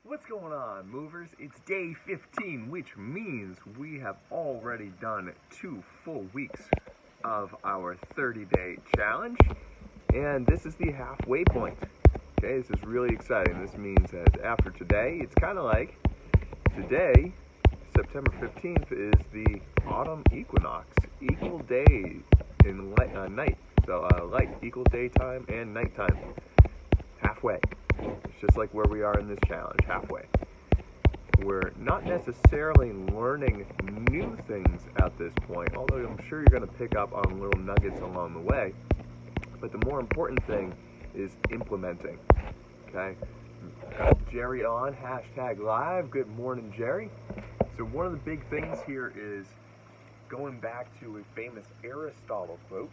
What's going on, movers? It's day 15, which means we have already done 2 full weeks of our 30-day challenge, and this is the halfway point. Okay, this is really exciting. This means that after today, it's kind of like today, September 15th, is the autumn equinox, equal day in night. So light equal daytime and nighttime. Halfway. It's just like where we are in this challenge, halfway. We're not necessarily learning new things at this point, although I'm sure you're going to pick up on little nuggets along the way. But the more important thing is implementing. Okay? Jerry on, #live. Good morning, Jerry. So one of the big things here is going back to a famous Aristotle quote: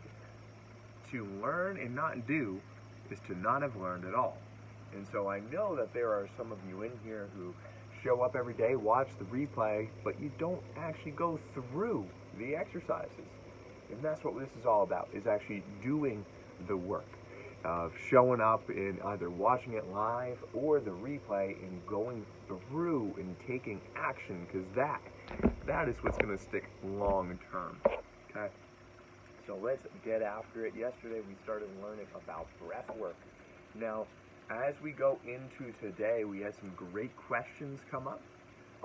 to learn and not do is to not have learned at all. And so I know that there are some of you in here who show up every day, watch the replay, but you don't actually go through the exercises. And that's what this is all about, is actually doing the work of showing up and either watching it live or the replay and going through and taking action, because that is what's going to stick long term. Okay? So let's get after it. Yesterday we started learning about breath work. Now, as we go into today, we had some great questions come up.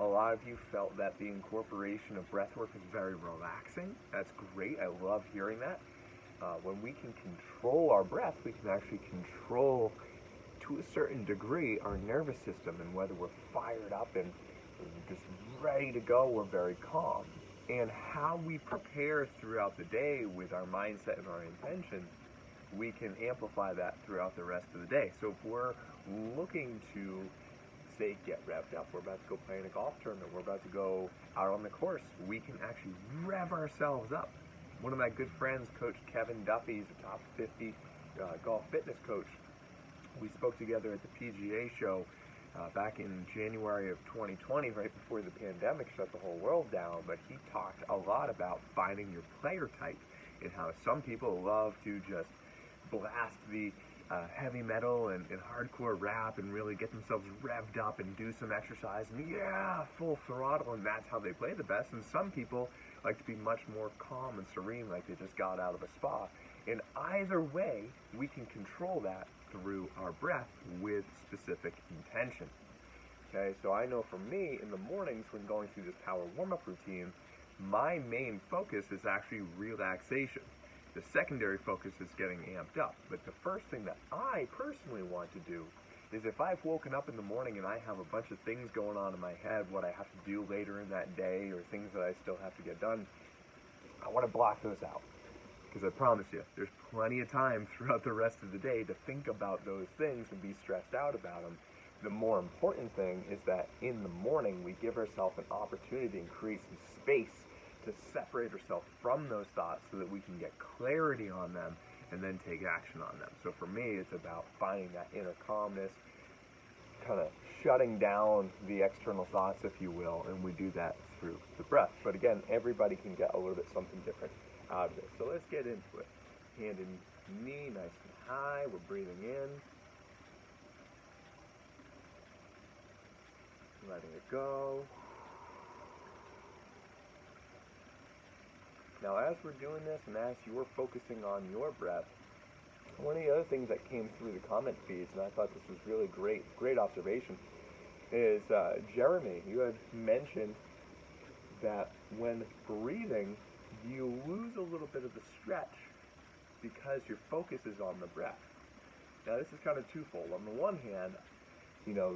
A lot of you felt that the incorporation of breath work is very relaxing. That's great. I love hearing that. When we can control our breath, we can actually control, to a certain degree, our nervous system, and whether we're fired up and just ready to go, we're very calm. And how we prepare throughout the day with our mindset and our intention, we can amplify that throughout the rest of the day. So if we're looking to, say, get revved up, we're about to go play in a golf tournament, we're about to go out on the course, we can actually rev ourselves up. One of my good friends, Coach Kevin Duffy, is a top 50 golf fitness coach. We spoke together at the PGA show back in January of 2020, right before the pandemic shut the whole world down, but he talked a lot about finding your player type and how some people love to just blast the heavy metal and hardcore rap and really get themselves revved up and do some exercise and full throttle, and that's how they play the best. And some people like to be much more calm and serene, like they just got out of a spa. And either way, we can control that through our breath with specific intention. Okay, so I know for me, in the mornings when going through this power warm-up routine, my main focus is actually relaxation. The secondary focus is getting amped up. But the first thing that I personally want to do is, if I've woken up in the morning and I have a bunch of things going on in my head, what I have to do later in that day, or things that I still have to get done, I want to block those out. Because I promise you, there's plenty of time throughout the rest of the day to think about those things and be stressed out about them. The more important thing is that in the morning, we give ourselves an opportunity and create some space to separate ourselves from those thoughts so that we can get clarity on them and then take action on them. So for me, it's about finding that inner calmness, kind of shutting down the external thoughts, if you will, and we do that through the breath. But again, everybody can get a little bit something different out of it. So let's get into it. Hand and knee, nice and high. We're breathing in, letting it go. Now, as we're doing this, and as you're focusing on your breath, one of the other things that came through the comment feeds, and I thought this was really great observation, is Jeremy, you had mentioned that when breathing, you lose a little bit of the stretch because your focus is on the breath. Now, this is kind of twofold. On the one hand,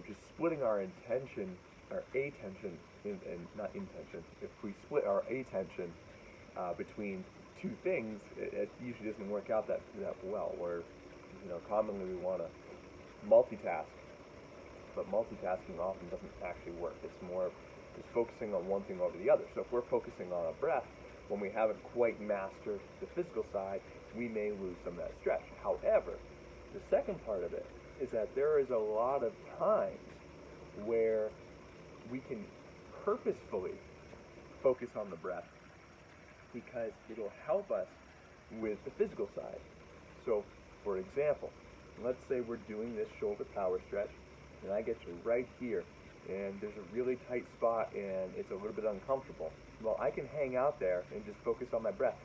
just splitting our intention, our attention, and not intention, if we split our attention between two things, it usually doesn't work out that well. Where commonly we want to multitask, but multitasking often doesn't actually work. It's more just focusing on one thing over the other. So if we're focusing on a breath, when we haven't quite mastered the physical side, we may lose some of that stretch. However, the second part of it is that there is a lot of times where we can purposefully focus on the breath, because it'll help us with the physical side. So, for example, let's say we're doing this shoulder power stretch, and I get you right here, and there's a really tight spot and it's a little bit uncomfortable. Well, I can hang out there and just focus on my breath.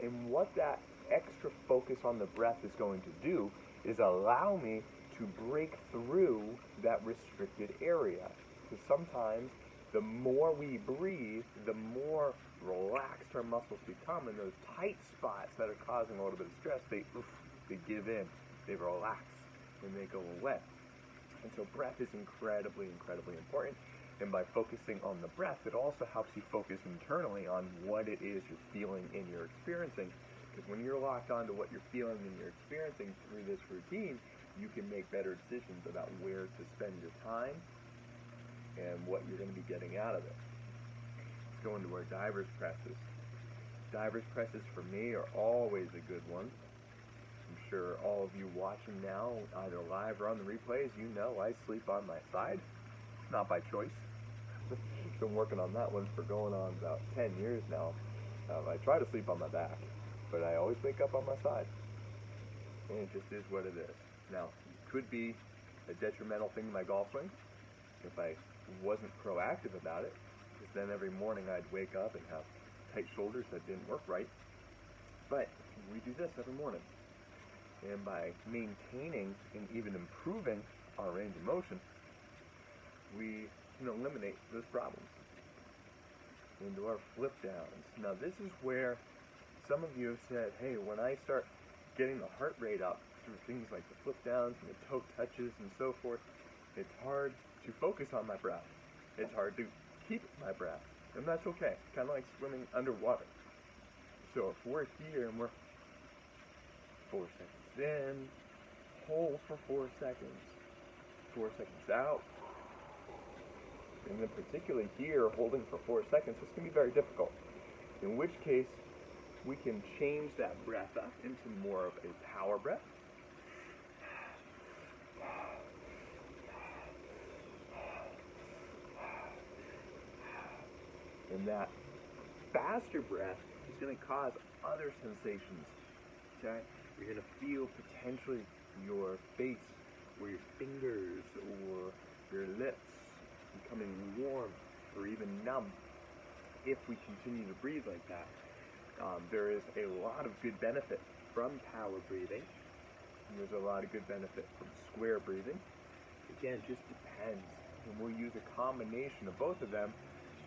And what that extra focus on the breath is going to do is allow me to break through that restricted area. Because sometimes the more we breathe, the more relaxed our muscles become, and those tight spots that are causing a little bit of stress, they give in, they relax, and they go away. And so breath is incredibly, incredibly important. And by focusing on the breath, it also helps you focus internally on what it is you're feeling and you're experiencing. Because when you're locked onto what you're feeling and you're experiencing through this routine, you can make better decisions about where to spend your time and what you're going to be getting out of it. Let's go into our diver's presses. Diver's presses for me are always a good one. I'm sure all of you watching now, either live or on the replays, you know I sleep on my side. It's not by choice. Been working on that one for going on about 10 years now. I try to sleep on my back, but I always wake up on my side. And it just is what it is. Now, it could be a detrimental thing to my golf swing if I wasn't proactive about it, because then every morning I'd wake up and have tight shoulders that didn't work right. But we do this every morning. And by maintaining and even improving our range of motion, we can eliminate those problems. Into our flip downs. Now this is where some of you have said, hey, when I start getting the heart rate up through things like the flip downs and the toe touches and so forth, it's hard to focus on my breath. It's hard to keep my breath. And that's okay. Kind of like swimming underwater. So if we're here and we're 4 seconds in, hold for 4 seconds, 4 seconds out, and then particularly here, holding for 4 seconds, it's going to be very difficult. In which case, we can change that breath up into more of a power breath. And that faster breath is going to cause other sensations. Okay? You're going to feel potentially your face or your fingers or your lips becoming warm or even numb if we continue to breathe like that. There is a lot of good benefit from power breathing, and there's a lot of good benefit from square breathing. Again, it just depends, and we'll use a combination of both of them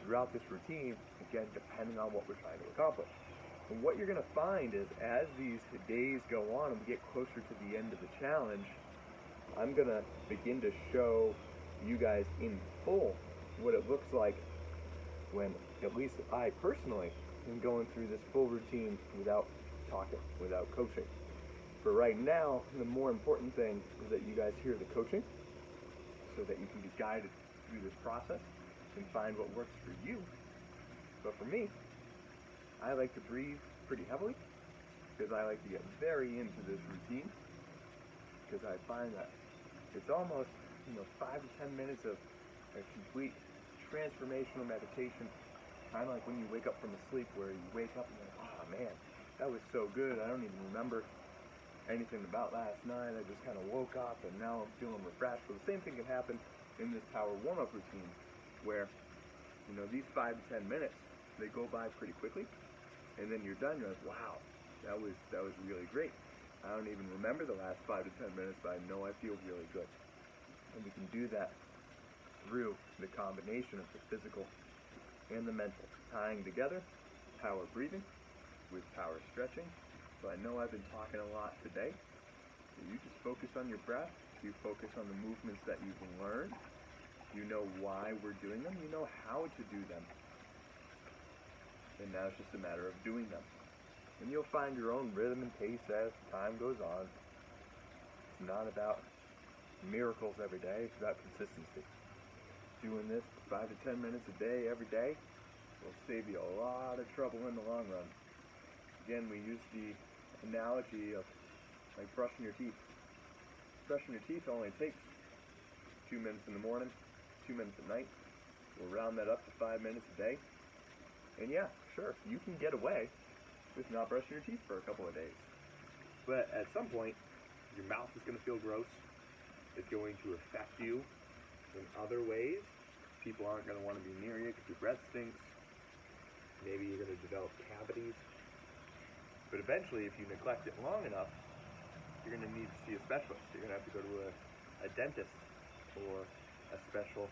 throughout this routine, again, depending on what we're trying to accomplish. And what you're going to find is as these days go on and we get closer to the end of the challenge, I'm going to begin to show you guys in full what it looks like when, at least I personally, am going through this full routine without talking, without coaching. For right now, the more important thing is that you guys hear the coaching so that you can be guided through this process and find what works for you. But for me, I like to breathe pretty heavily because I like to get very into this routine, because I find that it's almost 5 to 10 minutes of a complete transformational meditation, kind of like when you wake up from a sleep where you wake up and you're like, oh man, that was so good, I don't even remember anything about last night, I just kind of woke up and now I'm feeling refreshed. But the same thing can happen in this power warm-up routine where these 5 to 10 minutes, they go by pretty quickly, and then you're done, you're like, wow, that was really great. I don't even remember the last 5 to 10 minutes, but I know I feel really good. And we can do that through the combination of the physical and the mental, tying together power breathing with power stretching. So I know I've been talking a lot today. So you just focus on your breath, you focus on the movements that you've learned, you know why we're doing them, you know how to do them. And now it's just a matter of doing them. And you'll find your own rhythm and pace as time goes on. It's not about miracles every day, it's about consistency. Doing this 5 to 10 minutes a day every day will save you a lot of trouble in the long run. Again, we use the analogy of like brushing your teeth. Brushing your teeth only takes 2 minutes in the morning, 2 minutes at night. We'll round that up to 5 minutes a day. And yeah, sure, you can get away with not brushing your teeth for a couple of days. But at some point, your mouth is going to feel gross. It's going to affect you in other ways. People aren't going to want to be near you because your breath stinks. Maybe you're going to develop cavities. But eventually, if you neglect it long enough, you're going to need to see a specialist. You're going to have to go to a dentist or a special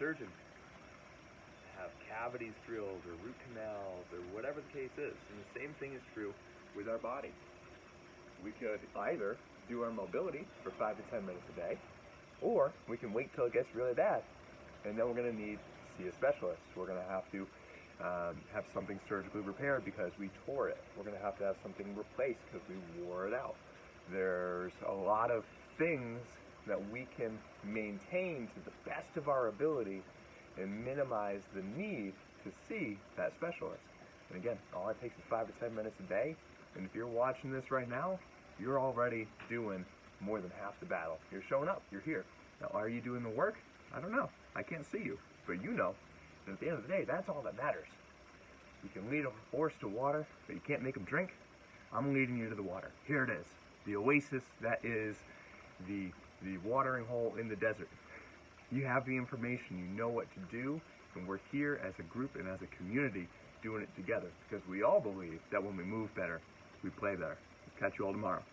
surgeon to have cavities drilled or root canals or whatever the case is. And the same thing is true with our body. We could either do our mobility for 5 to 10 minutes a day, or we can wait till it gets really bad, and then we're going to need to see a specialist. We're going to have something surgically repaired because we tore it. We're going to have something replaced because we wore it out. There's a lot of things that we can maintain to the best of our ability and minimize the need to see that specialist. And again, all it takes is 5 to 10 minutes a day, and if you're watching this right now, you're already doing more than half the battle. You're showing up, you're here. Now, are you doing the work? I don't know. I can't see you, but you know that at the end of the day, that's all that matters. You can lead a horse to water, but you can't make him drink. I'm leading you to the water. Here it is, the oasis that is the watering hole in the desert. You have the information, you know what to do, and we're here as a group and as a community doing it together because we all believe that when we move better, we play better. Catch you all tomorrow.